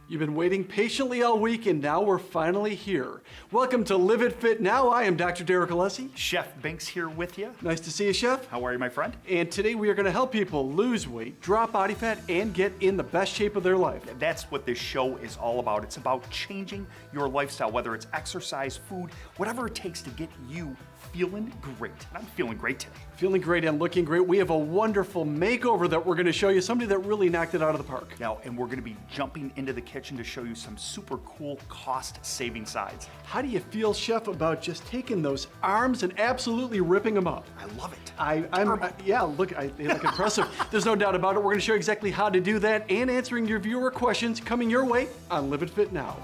You've been waiting patiently all week, and now we're finally here. Welcome to Live It Fit Now. I am Dr. Derek Alessi. Chef Binks here with you. Nice to see you, Chef. How are you, my friend? And today we are going to help people lose weight, drop body fat, and get in the best shape of their life. That's what this show is all about. It's about changing your lifestyle, whether it's exercise, food, whatever it takes to get you feeling great. And I'm feeling great today. Feeling great and looking great. We have a wonderful makeover that we're going to show you, somebody that really knocked it out of the park. Now, and we're going to be jumping into the kitchen to show you some super cool cost-saving sides. How do you feel, Chef, about just taking those arms and absolutely ripping them up? I love it. Yeah, look, they look impressive. There's no doubt about it. We're going to show you exactly how to do that and answering your viewer questions coming your way on Live It Fit Now.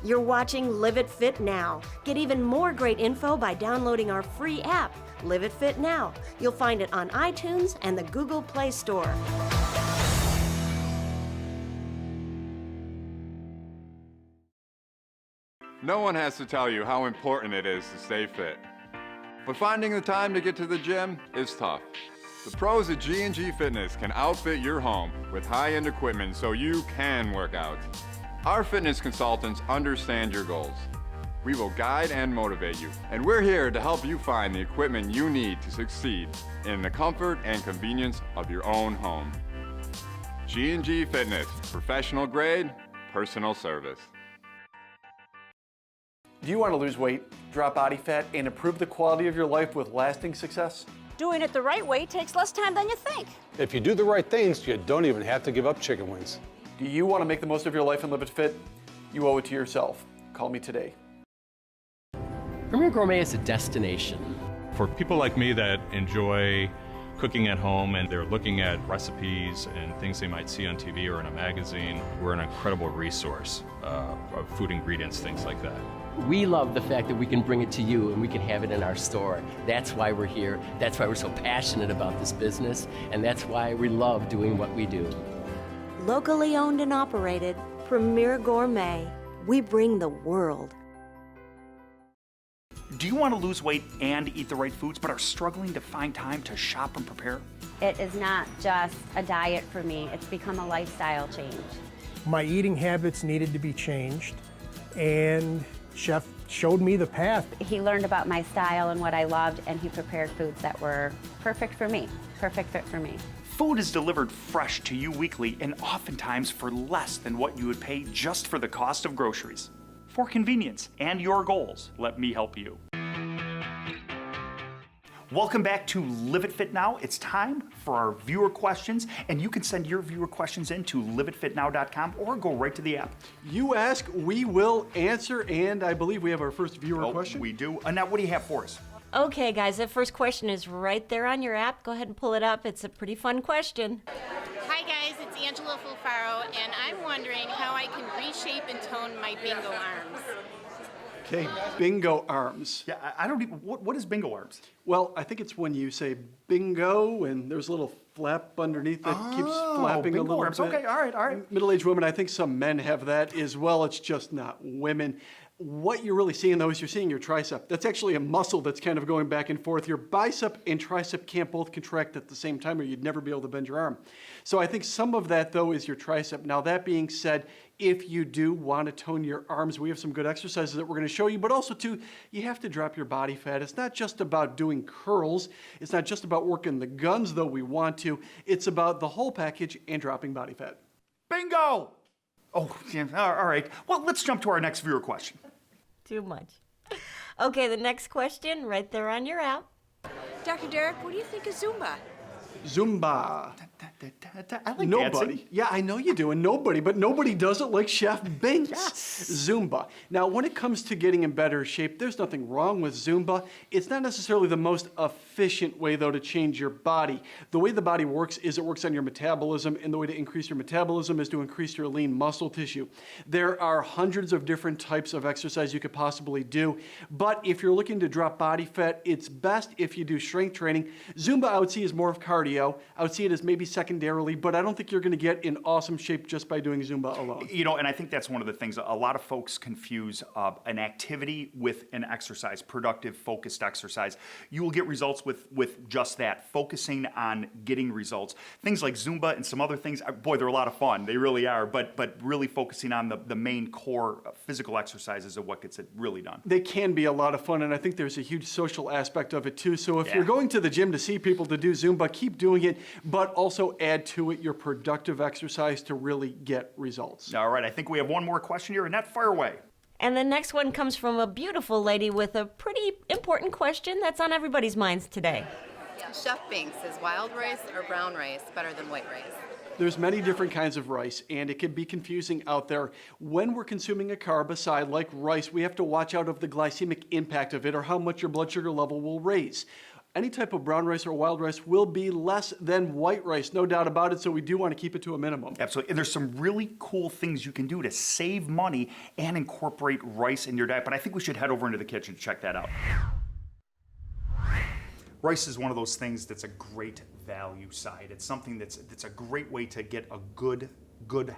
You're watching Live It Fit Now. Get even more great info by downloading our free app, Live It Fit Now. You'll find it on iTunes and the Google Play Store. No one has to tell you how important it is to stay fit. But finding the time to get to the gym is tough. The pros at G&G Fitness can outfit your home with high-end equipment so you can work out. Our fitness consultants understand your goals. We will guide and motivate you, and we're here to help you find the equipment you need to succeed in the comfort and convenience of your own home. G&G Fitness, professional grade, personal service. Do you want to lose weight, drop body fat, and improve the quality of your life with lasting success? Doing it the right way takes less time than you think. If you do the right things, you don't even have to give up chicken wings. Do you want to make the most of your life and live it fit? You owe it to yourself. Call me today. Premier Gourmet is a destination. For people like me that enjoy cooking at home and they're looking at recipes and things they might see on TV or in a magazine, we're an incredible resource of food ingredients, things like that. We love the fact that we can bring it to you and we can have it in our store. That's why we're here. That's why we're so passionate about this business. And that's why we love doing what we do. Locally owned and operated, Premier Gourmet. We bring the world. Do you want to lose weight and eat the right foods, but are struggling to find time to shop and prepare? It is not just a diet for me. It's become a lifestyle change. My eating habits needed to be changed, and Chef showed me the path. He learned about my style and what I loved, and he prepared foods that were perfect for me, perfect fit for me. Food is delivered fresh to you weekly and oftentimes for less than what you would pay just for the cost of groceries. For convenience and your goals, let me help you. Welcome back to Live It Fit Now. It's time for our viewer questions, and you can send your viewer questions in to liveitfitnow.com or go right to the app. You ask, we will answer, and I believe we have our first viewer question. We do. Annette, what do you have for us? Okay, guys, that first question is right there on your app. Go ahead and pull it up. It's a pretty fun question. Hi, guys. It's Angela Fulfaro, and I'm wondering how I can reshape and tone my bingo arms. Okay, bingo arms. Yeah, I don't even, what is bingo arms? Well, I think it's when you say bingo and there's a little flap underneath that keeps flapping a little arms. bit. Okay, all right. Middle-aged women, I think some men have that as well. It's just not women. What you're really seeing, though, is you're seeing your tricep. That's actually a muscle that's kind of going back and forth. Your bicep and tricep can't both contract at the same time or you'd never be able to bend your arm. So I think some of that, though, is your tricep. Now, that being said, if you do want to tone your arms, we have some good exercises that we're going to show you, but also, too, you have to drop your body fat. It's not just about doing curls. It's not just about working the guns, though we want to. It's about the whole package and dropping body fat. Bingo! Oh, yeah, all right. Well, let's jump to our next viewer question. Too much. Okay, the next question right there on your app. Dr. Derek, what do you think of Zumba? Zumba. I like Nobody. dancing. Yeah, I know you do, and nobody does it like Chef Binks. Yes. Zumba. Now, when it comes to getting in better shape, there's nothing wrong with Zumba. It's not necessarily the most efficient way, though, to change your body. The way the body works is it works on your metabolism, and the way to increase your metabolism is to increase your lean muscle tissue. There are hundreds of different types of exercise you could possibly do, but if you're looking to drop body fat, it's best if you do strength training. Zumba, I would see, is more of cardio. cardio. I would see it as maybe secondarily, but I don't think you're going to get in awesome shape just by doing Zumba alone. You know, and I think that's one of the things, a lot of folks confuse an activity with an exercise, productive, focused exercise. You will get results with just that, focusing on getting results. Things like Zumba and some other things, boy, they're a lot of fun. They really are, but really focusing on the main core physical exercises of what gets it really done. They can be a lot of fun, and I think there's a huge social aspect of it too. So if Yeah. you're going to the gym to see people to do Zumba, keep doing it, but also add to it your productive exercise to really get results. All right, I think we have one more question here. Annette, fire away. And the next one comes from a beautiful lady with a pretty important question that's on everybody's minds today. Chef Binks, is wild rice or brown rice better than white rice? There's many different kinds of rice, and it can be confusing out there. When we're consuming a carb aside like rice, we have to watch out of the glycemic impact of it or how much your blood sugar level will raise. Any type of brown rice or wild rice will be less than white rice, no doubt about it, so we do want to keep it to a minimum. Absolutely, and there's some really cool things you can do to save money and incorporate rice in your diet, but I think we should head over into the kitchen to check that out. Rice is one of those things that's a great value side. It's something that's a great way to get a good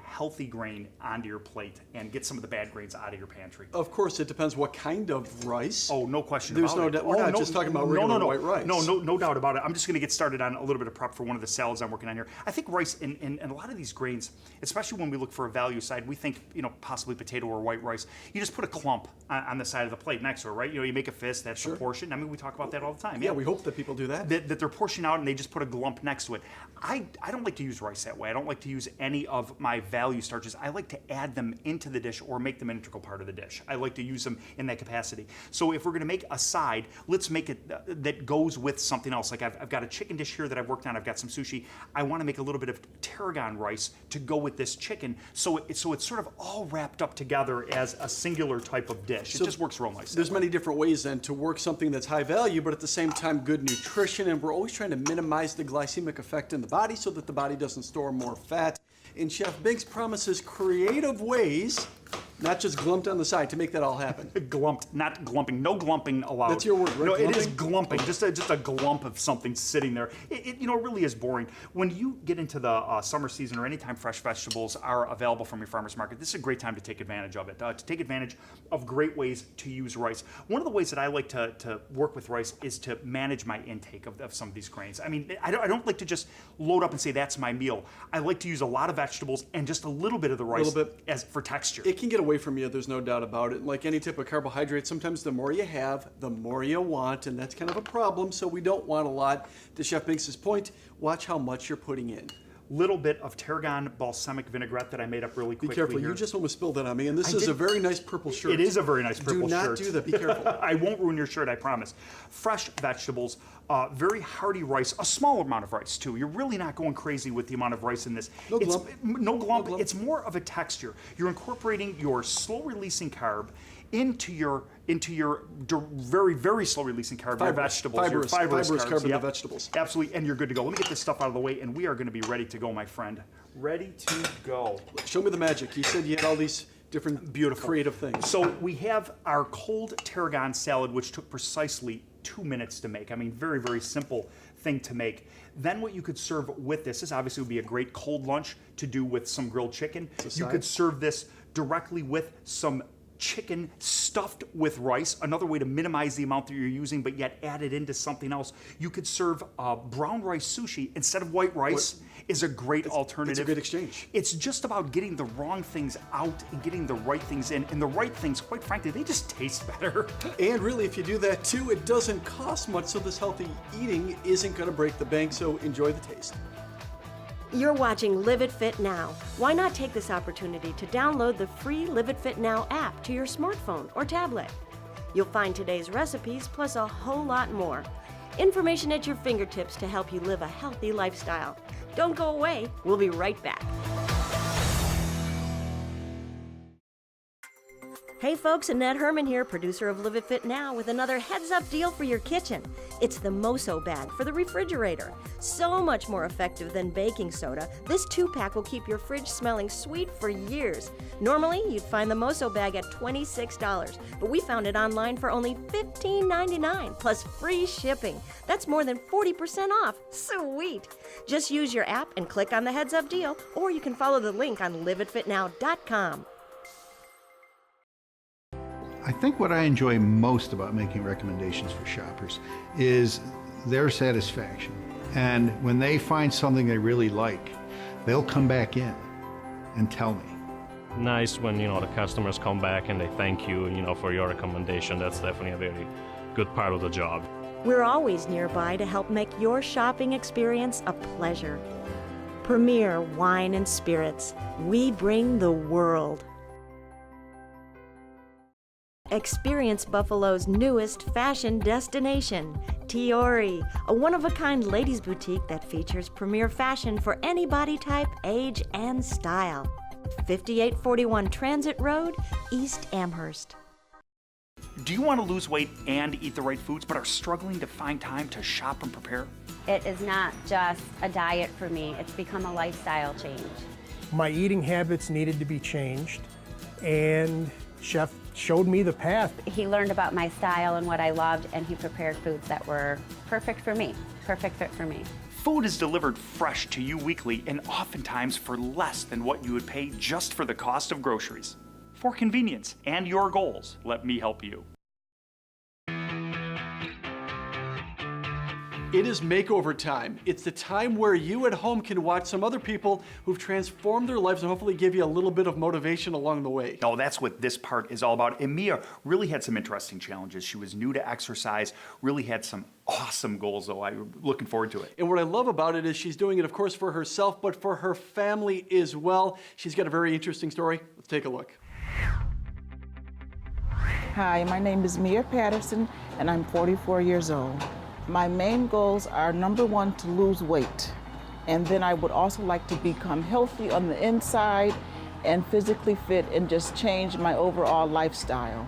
healthy grain onto your plate and get some of the bad grains out of your pantry. Of course, it depends what kind of rice. Oh, no question There's about no it. doubt. We're not just talking about regular white rice. No doubt about it. I'm just going to get started on a little bit of prep for one of the salads I'm working on here. I think rice and a lot of these grains, especially when we look for a value side, we think, possibly potato or white rice. You just put a clump on the side of the plate next to it, right? You make a fist, that's the portion. I mean, we talk about that all the time. Yeah, we hope that people do that. That they're portioning out and they just put a glump next to it. I don't like to use rice that way. I don't like to use any of my value starches. I like to add them into the dish or make them an integral part of the dish. I like to use them in that capacity. So if we're gonna make a side, let's make it that goes with something else. Like I've got a chicken dish here that I've worked on. I've got some sushi. I wanna make a little bit of tarragon rice to go with this chicken. So it's sort of all wrapped up together as a singular type of dish. It just works real nice. There's many different ways then to work something that's high value, but at the same time good nutrition, and we're always trying to minimize the glycemic effect in the body so that the body doesn't store more fat. And Chef Binks promises creative ways, not just glumped on the side, to make that all happen. Glumped, not glumping. No glumping allowed. That's your word, right? No, it is Glumping? glumping. Just a glump of something sitting there. It really is boring. When you get into the summer season or anytime fresh vegetables are available from your farmer's market, this is a great time to take advantage of it, to take advantage of great ways to use rice. One of the ways that I like to work with rice is to manage my intake of some of these grains. I mean, I don't like to just load up and say that's my meal. I like to use a lot of vegetables and just a little bit of the rice as for texture. It can get away from you, there's no doubt about it. Like any type of carbohydrate, sometimes the more you have, the more you want, and that's kind of a problem, so we don't want a lot. To Chef Binks' point, watch how much you're putting in. Little bit of tarragon balsamic vinaigrette that I made up really quickly. Be careful, here. you just almost spilled that on me, and this is a very nice purple shirt. It is a very nice purple shirt. Do not do that, be careful. I won't ruin your shirt, I promise. Fresh vegetables, very hearty rice, a small amount of rice too. You're really not going crazy with the amount of rice in this. No glump. No glump. It's more of a texture. You're incorporating your slow-releasing carb into your very, very slow-releasing carb, your vegetables, your fibrous carb in Yep. the vegetables. Absolutely, and you're good to go. Let me get this stuff out of the way, and we are going to be ready to go, my friend. Ready to go. Show me the magic. You said you had all these different beautiful creative things. So we have our cold tarragon salad, which took precisely 2 minutes to make. I mean, very, very simple thing to make. Then what you could serve with this obviously would be a great cold lunch to do with some grilled chicken. You could serve this directly with some chicken stuffed with rice, another way to minimize the amount that you're using, but yet add it into something else. You could serve brown rice sushi instead of white rice. Is a great alternative. It's a good exchange. It's just about getting the wrong things out and getting the right things in. And the right things, quite frankly, they just taste better. And really, if you do that too, it doesn't cost much, so this healthy eating isn't going to break the bank, so enjoy the taste. You're watching Live It Fit Now. Why not take this opportunity to download the free Live It Fit Now app to your smartphone or tablet? You'll find today's recipes plus a whole lot more. Information at your fingertips to help you live a healthy lifestyle. Don't go away. We'll be right back. Hey folks, Annette Herman here, producer of Live It Fit Now, with another heads-up deal for your kitchen. It's the Moso bag for the refrigerator. So much more effective than baking soda, this 2-pack will keep your fridge smelling sweet for years. Normally, you'd find the Moso bag at $26, but we found it online for only $15.99, plus free shipping. That's more than 40% off. Sweet! Just use your app and click on the heads-up deal, or you can follow the link on liveitfitnow.com. I think what I enjoy most about making recommendations for shoppers is their satisfaction. And when they find something they really like, they'll come back in and tell me. Nice when, the customers come back and they thank you, for your recommendation. That's definitely a very good part of the job. We're always nearby to help make your shopping experience a pleasure. Premier Wine and Spirits. We bring the world. Experience Buffalo's newest fashion destination, Tiori, a one-of-a-kind ladies' boutique that features premier fashion for any body type, age, and style. 5841 Transit Road, East Amherst. Do you want to lose weight and eat the right foods, but are struggling to find time to shop and prepare? It is not just a diet for me, it's become a lifestyle change. My eating habits needed to be changed, and Chef showed me the path. He learned about my style and what I loved, and he prepared foods that were perfect for me, perfect fit for me. Food is delivered fresh to you weekly and oftentimes for less than what you would pay just for the cost of groceries. For convenience and your goals, let me help you. It is makeover time. It's the time where you at home can watch some other people who've transformed their lives and hopefully give you a little bit of motivation along the way. Oh, that's what this part is all about. And Mia really had some interesting challenges. She was new to exercise, really had some awesome goals, though. I'm looking forward to it. And what I love about it is she's doing it, of course, for herself, but for her family as well. She's got a very interesting story. Let's take a look. Hi, my name is Mia Patterson, and I'm 44 years old. My main goals are, number one, to lose weight. And then I would also like to become healthy on the inside and physically fit and just change my overall lifestyle.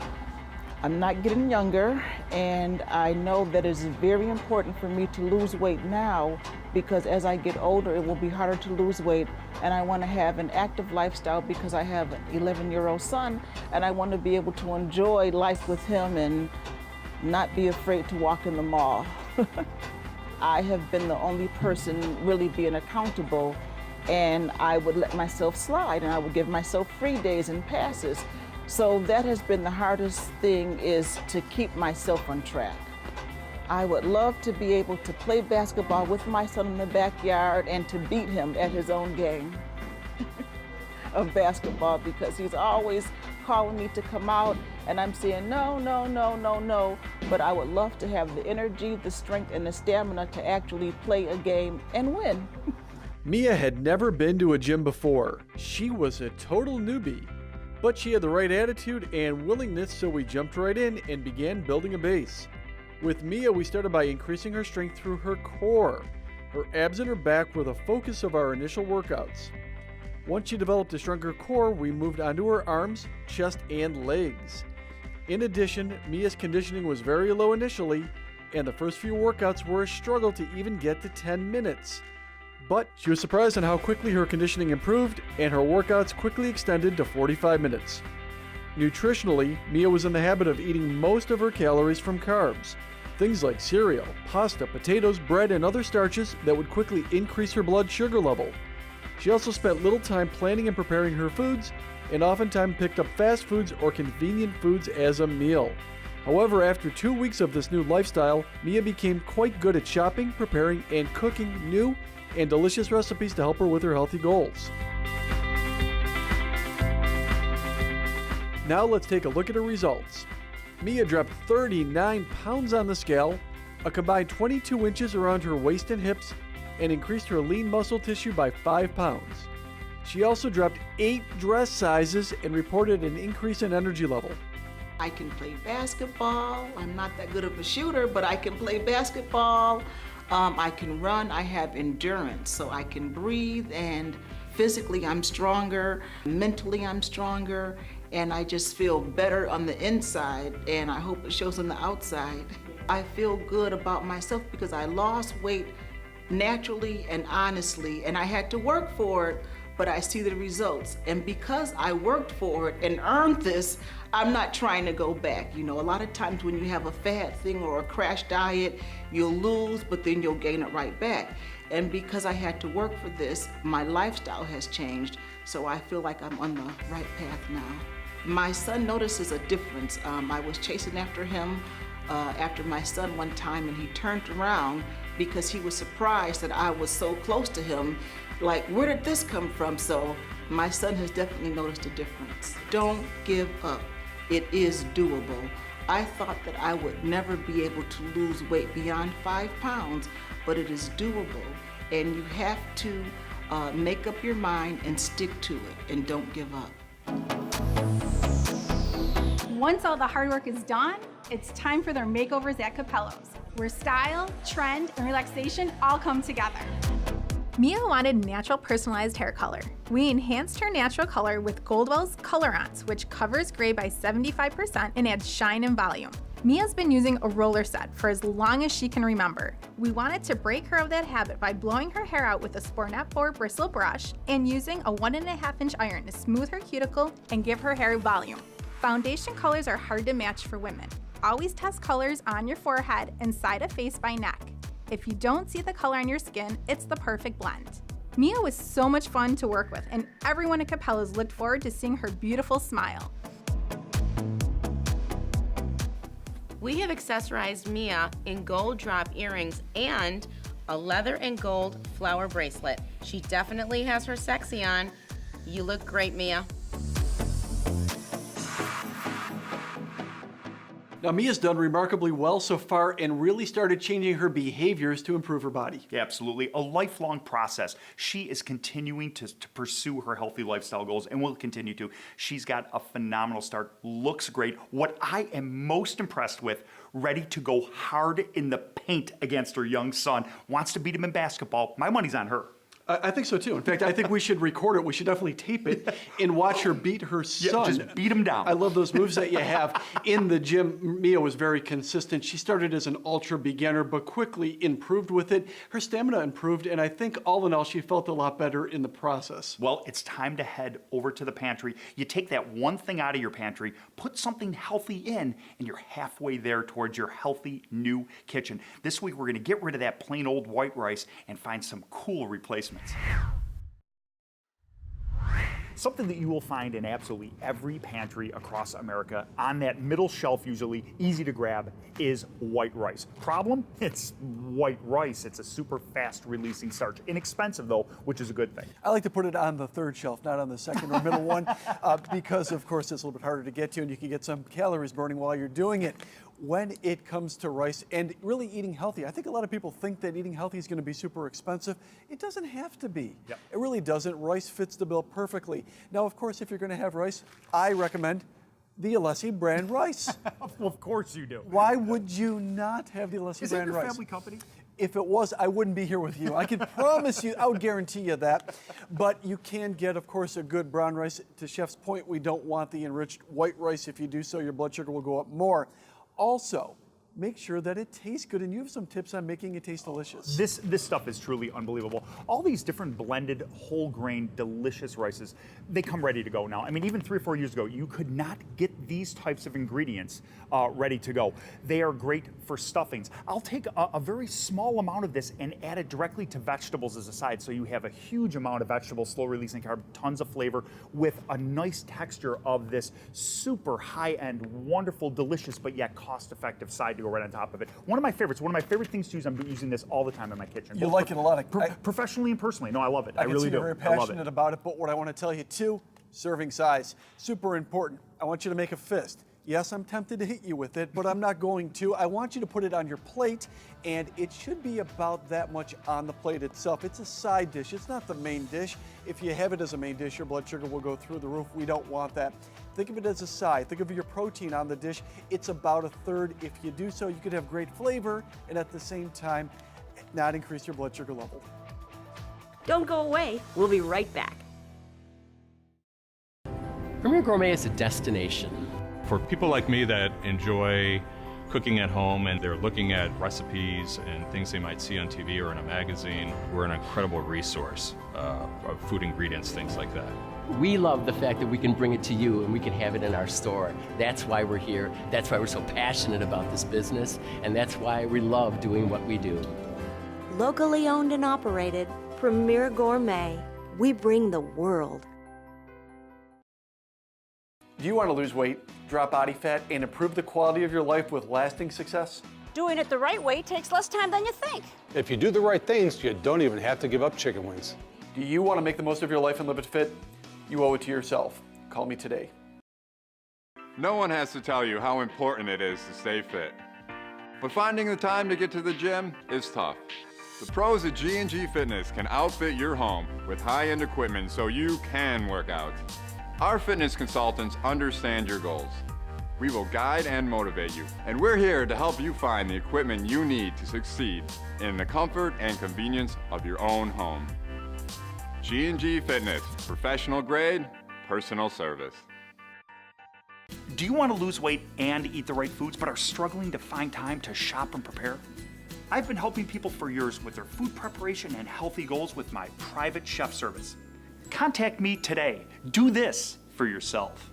I'm not getting younger, and I know that it's very important for me to lose weight now because as I get older, it will be harder to lose weight. And I want to have an active lifestyle because I have an 11-year-old son, and I want to be able to enjoy life with him and not be afraid to walk in the mall. I have been the only person really being accountable, and I would let myself slide, and I would give myself free days and passes. So that has been the hardest thing, is to keep myself on track. I would love to be able to play basketball with my son in the backyard and to beat him at his own game of basketball, because he's always calling me to come out, and I'm saying no, no, no, no, no. But I would love to have the energy, the strength, and the stamina to actually play a game and win. Mia had never been to a gym before. She was a total newbie, but she had the right attitude and willingness, so we jumped right in and began building a base. With Mia, we started by increasing her strength through her core. Her abs and her back were the focus of our initial workouts. Once she developed a stronger core, we moved on to her arms, chest, and legs. In addition, Mia's conditioning was very low initially, and the first few workouts were a struggle to even get to 10 minutes. But she was surprised on how quickly her conditioning improved, and her workouts quickly extended to 45 minutes. Nutritionally, Mia was in the habit of eating most of her calories from carbs. Things like cereal, pasta, potatoes, bread, and other starches that would quickly increase her blood sugar level. She also spent little time planning and preparing her foods, and oftentimes picked up fast foods or convenient foods as a meal. However, after 2 weeks of this new lifestyle, Mia became quite good at shopping, preparing, and cooking new and delicious recipes to help her with her healthy goals. Now let's take a look at her results. Mia dropped 39 pounds on the scale, a combined 22 inches around her waist and hips, and increased her lean muscle tissue by 5 pounds. She also dropped 8 dress sizes and reported an increase in energy level. I can play basketball. I'm not that good of a shooter, but I can play basketball. I can run. I have endurance, so I can breathe, and physically I'm stronger. Mentally I'm stronger, and I just feel better on the inside, and I hope it shows on the outside. I feel good about myself because I lost weight naturally and honestly, and I had to work for it, but I see the results. And because I worked for it and earned this, I'm not trying to go back. You know, a lot of times when you have a fad thing or a crash diet, you'll lose, but then you'll gain it right back. And because I had to work for this, my lifestyle has changed, so I feel like I'm on the right path now. My son notices a difference. I was chasing after him after my son one time, and he turned around because he was surprised that I was so close to him. Like, where did this come from? So my son has definitely noticed a difference. Don't give up. It is doable. I thought that I would never be able to lose weight beyond 5 pounds, but it is doable. And you have to make up your mind and stick to it, and don't give up. Once all the hard work is done, it's time for their makeovers at Capello's, where style, trend, and relaxation all come together. Mia wanted natural personalized hair color. We enhanced her natural color with Goldwell's Colorants, which covers gray by 75% and adds shine and volume. Mia's been using a roller set for as long as she can remember. We wanted to break her of that habit by blowing her hair out with a Spornet 4 bristle brush and using a 1.5-inch iron to smooth her cuticle and give her hair volume. Foundation colors are hard to match for women. Always test colors on your forehead and side of face by neck. If you don't see the color on your skin, it's the perfect blend. Mia was so much fun to work with, and everyone at Capello's looked forward to seeing her beautiful smile. We have accessorized Mia in gold drop earrings and a leather and gold flower bracelet. She definitely has her sexy on. You look great, Mia. Now, Mia's done remarkably well so far and really started changing her behaviors to improve her body. Yeah, absolutely. A lifelong process. She is continuing to pursue her healthy lifestyle goals and will continue to. She's got a phenomenal start, looks great. What I am most impressed with, ready to go hard in the paint against her young son, wants to beat him in basketball. My money's on her. I think so too. In fact, I think we should record it. We should definitely tape it and watch her beat her son. Yeah, just beat him down. I love those moves that you have in the gym. Mia was very consistent. She started as an ultra beginner, but quickly improved with it. Her stamina improved, and I think all in all, she felt a lot better in the process. Well, it's time to head over to the pantry. You take that one thing out of your pantry, put something healthy in, and you're halfway there towards your healthy new kitchen. This week, we're gonna get rid of that plain old white rice and find some cool replacements. Something that you will find in absolutely every pantry across America, on that middle shelf usually, easy to grab, is white rice. Problem? It's white rice. It's a super fast releasing starch. Inexpensive though, which is a good thing. I like to put it on the third shelf, not on the second or middle one, because of course it's a little bit harder to get to and you can get some calories burning while you're doing it. When it comes to rice and really eating healthy, I think a lot of people think that eating healthy is going to be super expensive. It doesn't have to be. Yep. It really doesn't. Rice fits the bill perfectly. Now, of course, if you're going to have rice, I recommend the Alessi brand rice. Of course you do. Why would you not have the Alessi brand rice? Is that your family company? If it was, I wouldn't be here with you. I can promise you, I would guarantee you that. But you can get, of course, a good brown rice. To Chef's point, we don't want the enriched white rice. If you do so, your blood sugar will go up more. Also, make sure that it tastes good, and you have some tips on making it taste delicious. This stuff is truly unbelievable. All these different blended, whole grain, delicious rices, they come ready to go now. I mean, even 3 or 4 years ago, you could not get these types of ingredients ready to go. They are great for stuffings. I'll take a very small amount of this and add it directly to vegetables as a side, so you have a huge amount of vegetables, slow releasing carb, tons of flavor, with a nice texture of this super high-end, wonderful, delicious, but yet cost-effective side to go right on top of it. One of my favorites, one of my favorite things to use, I'm using this all the time in my kitchen. You like it a lot. Professionally and personally. No, I love it. I really do. You're very passionate about it, but what I want to tell you too, serving size, super important. I want you to make a fist. Yes, I'm tempted to hit you with it, but I'm not going to. I want you to put it on your plate, and it should be about that much on the plate itself. It's a side dish. It's not the main dish. If you have it as a main dish, your blood sugar will go through the roof. We don't want that. Think of it as a side. Think of your protein on the dish. It's about a third. If you do so, you could have great flavor and at the same time not increase your blood sugar level. Don't go away. We'll be right back. Premier Gourmet is a destination. For people like me that enjoy cooking at home and they're looking at recipes and things they might see on TV or in a magazine, we're an incredible resource of food ingredients, things like that. We love the fact that we can bring it to you and we can have it in our store. That's why we're here. That's why we're so passionate about this business. And that's why we love doing what we do. Locally owned and operated, Premier Gourmet. We bring the world. Do you want to lose weight, drop body fat, and improve the quality of your life with lasting success? Doing it the right way takes less time than you think. If you do the right things, you don't even have to give up chicken wings. Do you want to make the most of your life and live it fit? You owe it to yourself. Call me today. No one has to tell you how important it is to stay fit. But finding the time to get to the gym is tough. The pros at G&G Fitness can outfit your home with high-end equipment so you can work out. Our fitness consultants understand your goals. We will guide and motivate you, and we're here to help you find the equipment you need to succeed in the comfort and convenience of your own home. G&G Fitness, professional grade, personal service. Do you want to lose weight and eat the right foods, but are struggling to find time to shop and prepare? I've been helping people for years with their food preparation and healthy goals with my private chef service. Contact me today. Do this for yourself.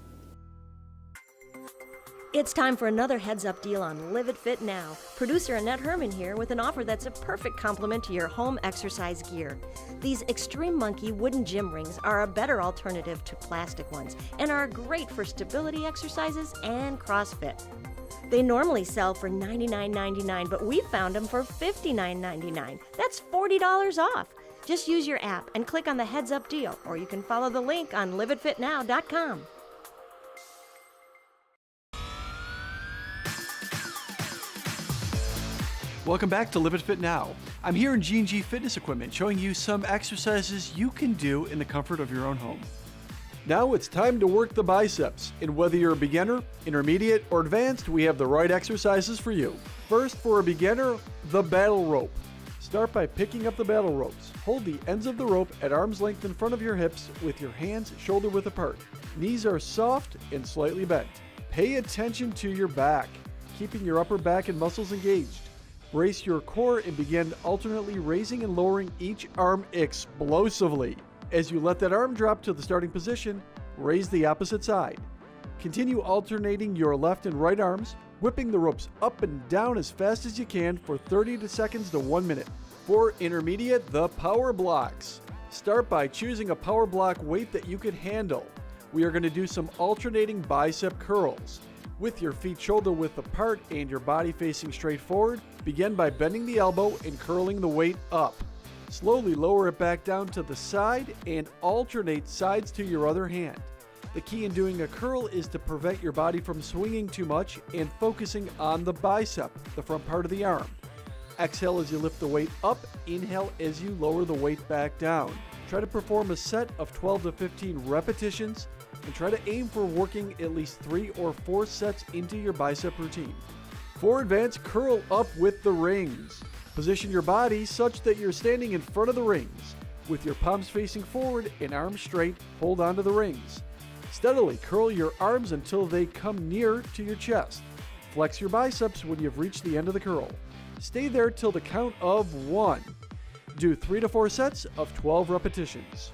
It's time for another heads-up deal on Live It Fit Now. Producer Annette Herman here with an offer that's a perfect complement to your home exercise gear. These Extreme Monkey wooden gym rings are a better alternative to plastic ones and are great for stability exercises and CrossFit. They normally sell for $99.99, but we found them for $59.99. That's $40 off. Just use your app and click on the Heads Up deal, or you can follow the link on liveitfitnow.com. Welcome back to Live It Fit Now. I'm here in G&G Fitness Equipment showing you some exercises you can do in the comfort of your own home. Now it's time to work the biceps. And whether you're a beginner, intermediate, or advanced, we have the right exercises for you. First, for a beginner, the battle rope. Start by picking up the battle ropes. Hold the ends of the rope at arm's length in front of your hips with your hands shoulder width apart. Knees are soft and slightly bent. Pay attention to your back, keeping your upper back and muscles engaged. Brace your core and begin alternately raising and lowering each arm explosively. As you let that arm drop to the starting position, raise the opposite side. Continue alternating your left and right arms, whipping the ropes up and down as fast as you can for 30 seconds to 1 minute. For intermediate, the power blocks. Start by choosing a power block weight that you can handle. We are going to do some alternating bicep curls. With your feet shoulder width apart and your body facing straight forward, begin by bending the elbow and curling the weight up. Slowly lower it back down to the side and alternate sides to your other hand. The key in doing a curl is to prevent your body from swinging too much and focusing on the bicep, the front part of the arm. Exhale as you lift the weight up, inhale as you lower the weight back down. Try to perform a set of 12 to 15 repetitions and try to aim for working at least 3 or 4 sets into your bicep routine. For advanced, curl up with the rings. Position your body such that you're standing in front of the rings. With your palms facing forward and arms straight, hold onto the rings. Steadily curl your arms until they come near to your chest. Flex your biceps when you've reached the end of the curl. Stay there till the count of 1. Do 3 to 4 sets of 12 repetitions.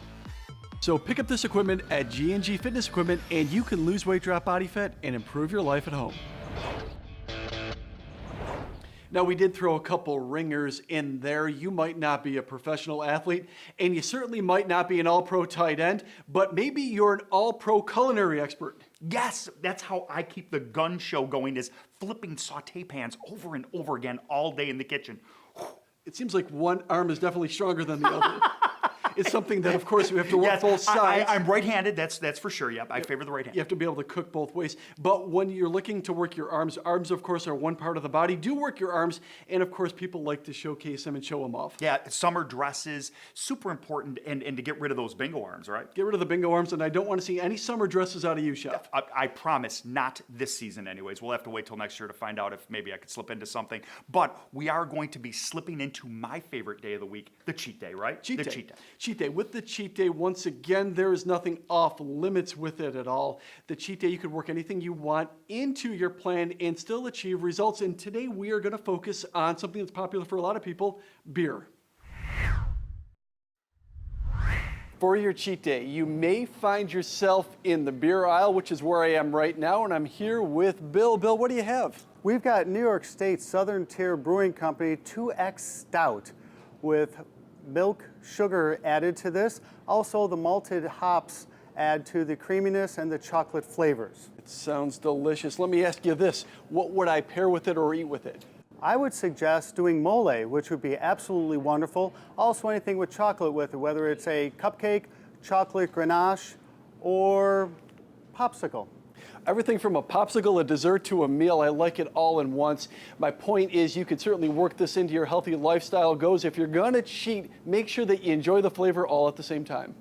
So pick up this equipment at G&G Fitness Equipment and you can lose weight, drop body fat, and improve your life at home. Now, we did throw a couple ringers in there. You might not be a professional athlete, and you certainly might not be an all-pro tight end, but maybe you're an all-pro culinary expert. Yes, that's how I keep the gun show going, is flipping saute pans over and over again all day in the kitchen. It seems like one arm is definitely stronger than the other. It's something that, of course, we have to work both sides. I'm right-handed, that's for sure, yep. I favor the right hand. You have to be able to cook both ways. But when you're looking to work your arms, of course, are one part of the body. Do work your arms, and of course, people like to showcase them and show them off. Yeah, summer dresses, super important, and to get rid of those bingo arms, right? Get rid of the bingo arms, and I don't want to see any summer dresses out of you, Chef. I promise, not this season anyways. We'll have to wait till next year to find out if maybe I could slip into something. But we are going to be slipping into my favorite day of the week, the cheat day, right? Cheat the day. Cheat day. Cheat day. With the cheat day, once again, there is nothing off limits with it at all. The cheat day, you could work anything you want into your plan and still achieve results. And today we are going to focus on something that's popular for a lot of people, beer. For your cheat day, you may find yourself in the beer aisle, which is where I am right now, and I'm here with Bill. Bill, what do you have? We've got New York State Southern Tier Brewing Company 2X Stout with milk sugar added to this. Also, the malted hops add to the creaminess and the chocolate flavors. It sounds delicious. Let me ask you this. What would I pair with it or eat with it? I would suggest doing mole, which would be absolutely wonderful. Also anything with chocolate with it, whether it's a cupcake, chocolate ganache, or popsicle. Everything from a popsicle, a dessert, to a meal. I like it all in once. My point is you could certainly work this into your healthy lifestyle goals. If you're gonna cheat, make sure that you enjoy the flavor all at the same time.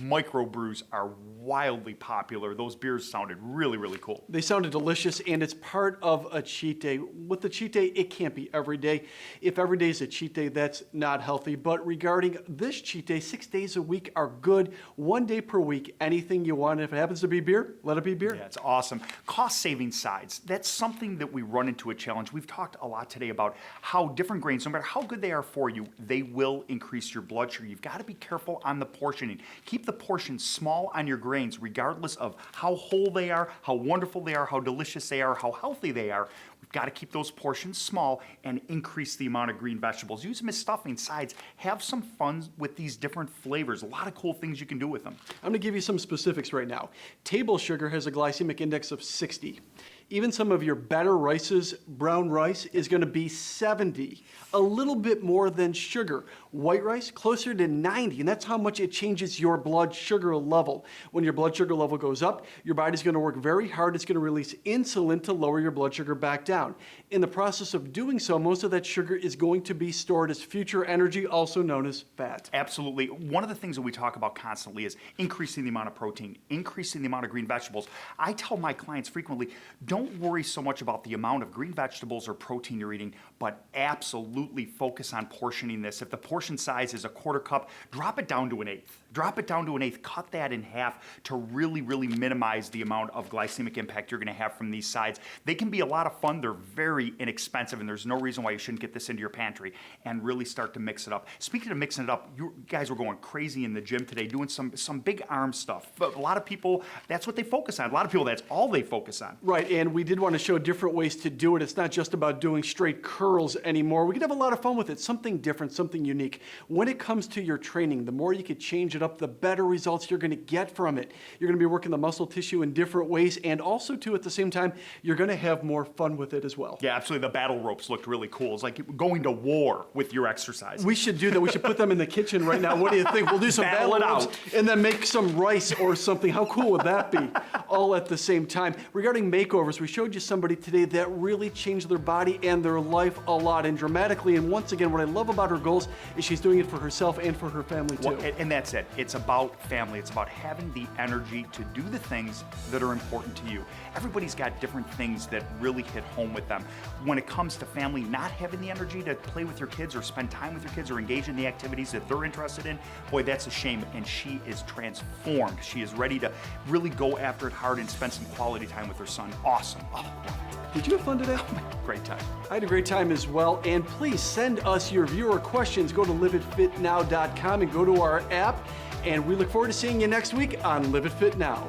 Microbrews are wildly popular. Those beers sounded really, really cool. They sounded delicious, and it's part of a cheat day. With the cheat day, it can't be every day. If every day is a cheat day, that's not healthy. But regarding this cheat day, 6 days a week are good. 1 day per week, anything you want. If it happens to be beer, let it be beer. Yeah, it's awesome. Cost-saving sides. That's something that we run into a challenge. We've talked a lot today about how different grains, no matter how good they are for you, they will increase your blood sugar. You've got to be careful on the portioning. Keep the portions small on your grains, regardless of how whole they are, how wonderful they are, how delicious they are, how healthy they are. We've got to keep those portions small and increase the amount of green vegetables. Use them as stuffing sides. Have some fun with these different flavors. A lot of cool things you can do with them. I'm going to give you some specifics right now. Table sugar has a glycemic index of 60. Even some of your better rices, brown rice, is going to be 70. A little bit more than sugar. White rice, closer to 90, and that's how much it changes your blood sugar level. When your blood sugar level goes up, your body's going to work very hard. It's going to release insulin to lower your blood sugar back down. In the process of doing so, most of that sugar is going to be stored as future energy, also known as fat. Absolutely. One of the things that we talk about constantly is increasing the amount of protein, increasing the amount of green vegetables. I tell my clients frequently, don't worry so much about the amount of green vegetables or protein you're eating, but absolutely focus on portioning this. If the portion size is a 1/4 cup, drop it down to 1/8. Drop it down to 1/8, cut that in half to really, really minimize the amount of glycemic impact you're gonna have from these sides. They can be a lot of fun, they're very inexpensive, and there's no reason why you shouldn't get this into your pantry and really start to mix it up. Speaking of mixing it up, you guys were going crazy in the gym today doing some big arm stuff. But a lot of people, that's what they focus on. A lot of people, that's all they focus on. Right, and we did want to show different ways to do it. It's not just about doing straight curls anymore. We can have a lot of fun with it, something different, something unique. When it comes to your training, the more you can change it up, the better results you're going to get from it. You're going to be working the muscle tissue in different ways, and also too, at the same time, you're going to have more fun with it as well. Yeah, absolutely. The battle ropes looked really cool. It's like going to war with your exercise. We should do that. We should put them in the kitchen right now. What do you think? We'll do some battle ropes and then make some rice or something. How cool would that be? All at the same time. Regarding makeovers, we showed you somebody today that really changed their body and their life a lot and dramatically. And once again, what I love about her goals is she's doing it for herself and for her family too. Well, and that's it. It's about family. It's about having the energy to do the things that are important to you. Everybody's got different things that really hit home with them. When it comes to family, not having the energy to play with your kids or spend time with your kids or engage in the activities that they're interested in, boy, that's a shame. And she is transformed. She is ready to really go after it hard and spend some quality time with her son. Awesome. Oh, did you have fun today? Great time. I had a great time as well. And please send us your viewer questions. Go to liveitfitnow.com and go to our app. And we look forward to seeing you next week on Live It Fit Now.